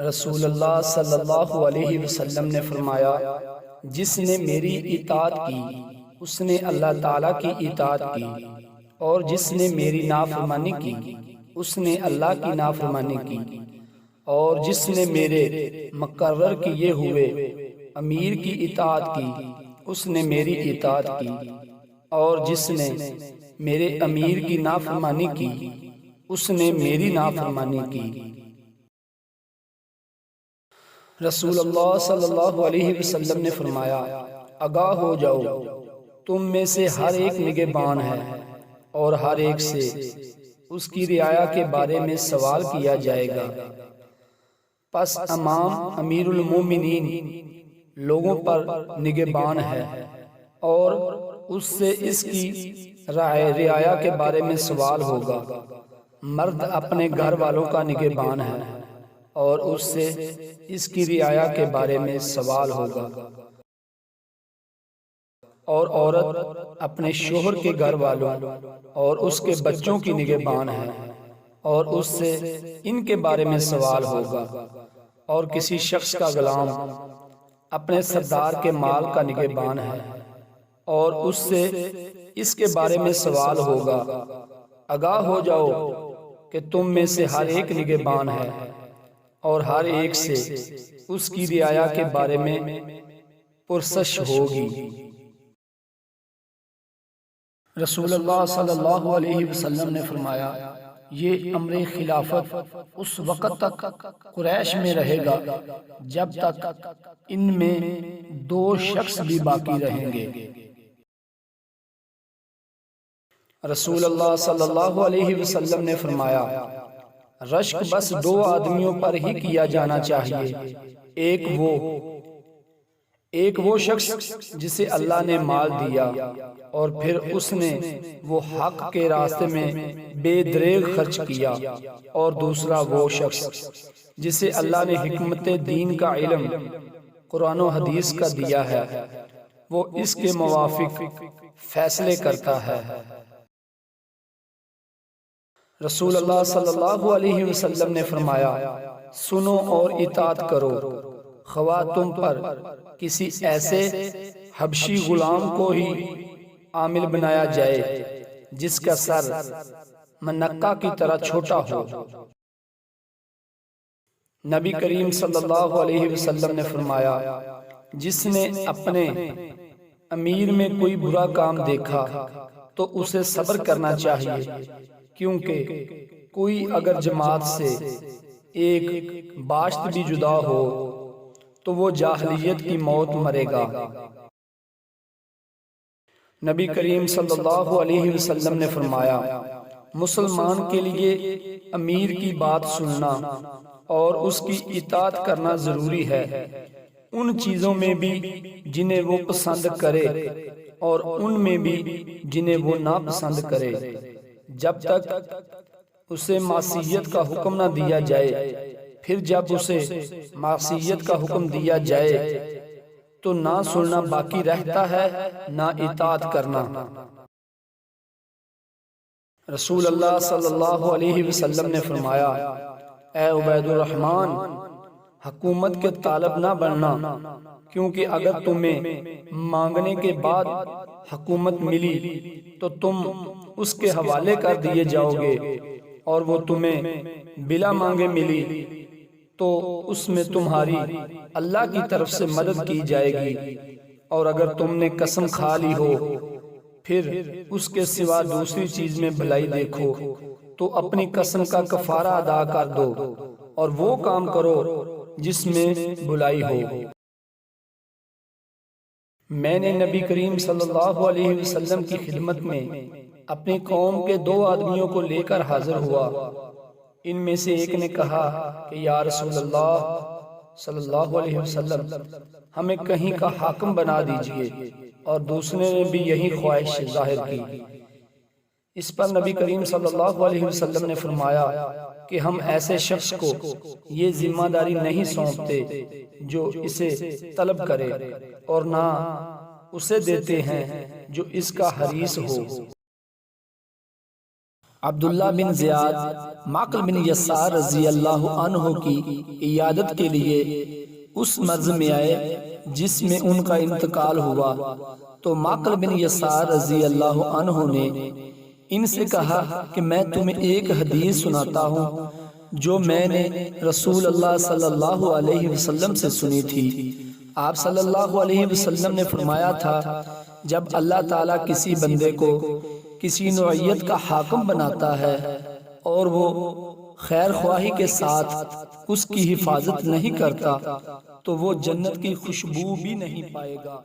رسول اللہ صلی اللہ علیہ وسلم نے فرمایا، جس نے میری اطاعت کی اس نے اللہ تعالیٰ کی اطاعت کی، اور جس نے میری نافرمانی کی اس نے اللہ کی نافرمانی کی، اور جس نے میرے مقرر کیے ہوئے امیر کی اطاعت کی اس نے میری اطاعت کی، اور جس نے میرے امیر کی نافرمانی کی اس نے میری نافرمانی کی۔ رسول اللہ صلی اللہ علیہ وسلم نے فرمایا، آگاہ ہو جاؤ، تم میں سے ہر ایک نگہبان ہے اور ہر ایک سے اس کی رعایا کے بارے میں سوال کیا جائے گا۔ پس امام امیر المومنین لوگوں پر نگہبان ہے اور اس سے اس کی رعایا کے بارے میں سوال ہوگا۔ مرد اپنے گھر والوں کا نگہبان ہے اور اس سے اس کی رعایا کے بارے میں سوال ہوگا، اور عورت اپنے شوہر کے گھر والوں اور اس کے بچوں کی نگہبان ہے اور اس سے ان کے بارے میں سوال ہوگا، اور کسی شخص کا غلام اپنے سردار کے مال کا نگہبان ہے اور اس سے اس کے بارے میں سوال ہوگا۔ آگاہ ہو جاؤ کہ تم میں سے ہر ایک نگہبان ہے اور ہر ایک سے اس کی رعایا کے بارے میں پرسش ہوگی۔ رسول اللہ صلی اللہ علیہ وسلم نے فرمایا، یہ امر خلافت اس وقت تک قریش میں رہے گا جب تک ان میں دو شخص بھی باقی رہیں گے۔ رسول اللہ صلی اللہ علیہ وسلم نے فرمایا، رشک بس دو آدمیوں پر ہی کیا جانا چاہیے، ایک وہ شخص جسے اللہ نے مال دیا اور پھر اس نے وہ حق کے راستے میں بے دریغ خرچ کیا، اور دوسرا وہ شخص جسے اللہ نے حکمت دین کا علم قرآن و حدیث کا دیا ہے، وہ اس کے موافق فیصلے کرتا ہے۔ رسول اللہ صلی اللہ علیہ وسلم نے فرمایا، سنو اور اطاعت کرو، خواہ تم پر کسی ایسے حبشی غلام کو ہی عامل بنایا جائے جس کا سر منقہ کی طرح چھوٹا ہو۔ نبی کریم صلی اللہ علیہ وسلم نے فرمایا، جس نے اپنے امیر میں کوئی برا کام دیکھا تو اسے صبر کرنا چاہیے، کیونکہ کوئی اگر جماعت سے ایک باشت بھی جدا ہو تو وہ جاہلیت کی موت مرے گا۔ نبی کریم صلی اللہ علیہ وسلم نے فرمایا، مسلمان کے لیے امیر کی بات سننا اور اس کی اطاعت کرنا ضروری ہے، ان چیزوں میں بھی جنہیں وہ پسند کرے اور ان میں بھی جنہیں وہ ناپسند کرے، جب تک اسے معصیت کا حکم نہ دیا جائے۔ پھر جب اسے معصیت کا حکم دیا جائے تو نہ سننا باقی رہتا ہے نہ اطاعت کرنا۔ رسول اللہ صلی اللہ علیہ وسلم نے فرمایا، اے عبید الرحمن، حکومت کے طالب نہ بننا، کیونکہ اگر تمہیں مانگنے کے بعد حکومت ملی تو تم اس کے حوالے کر دیے جاؤ گے، اور وہ تمہیں بلا مانگے ملی تو اس میں تمہاری اللہ کی طرف سے مدد کی جائے گی، اور اگر تم نے قسم کھا لی ہو پھر اس کے سوا دوسری چیز میں بھلائی دیکھو تو اپنی قسم کا کفارہ ادا کر دو اور وہ کام کرو جس میں بھلائی ہو۔ میں نے نبی کریم صلی اللہ علیہ وسلم کی خدمت میں اپنی قوم کے دو آدمیوں کو لے کر حاضر ہوا۔ ان میں سے ایک نے کہا کہ یا رسول اللہ صلی اللہ علیہ وسلم، ہمیں کہیں کا حاکم بنا دیجئے، اور دوسرے نے بھی یہی خواہش ظاہر کی۔ اس پر نبی کریم صلی اللہ علیہ وسلم نے فرمایا کہ ہم ایسے شخص کو یہ ذمہ داری نہیں سونپتے جو اسے طلب کرے، اور نہ اسے دیتے ہیں جو اس کا حریص ہو۔ عبداللہ بن زیاد معقل بن یسار رضی اللہ عنہ کی عیادت کے لیے اس مرض میں آئے جس میں ان کا انتقال ہوا، تو معقل بن یسار رضی اللہ عنہ نے ان سے کہا کہ میں تمہیں ایک حدیث سناتا ہوں جو میں نے رسول اللہ صلی اللہ علیہ وسلم سے سنی تھی۔ آپ صلی اللہ علیہ وسلم نے فرمایا تھا، جب اللہ تعالیٰ کسی بندے کو کسی نوعیت کا حاکم بناتا ہے اور وہ خیر خواہی کے ساتھ اس کی حفاظت نہیں کرتا تو وہ جنت کی خوشبو بھی نہیں پائے گا۔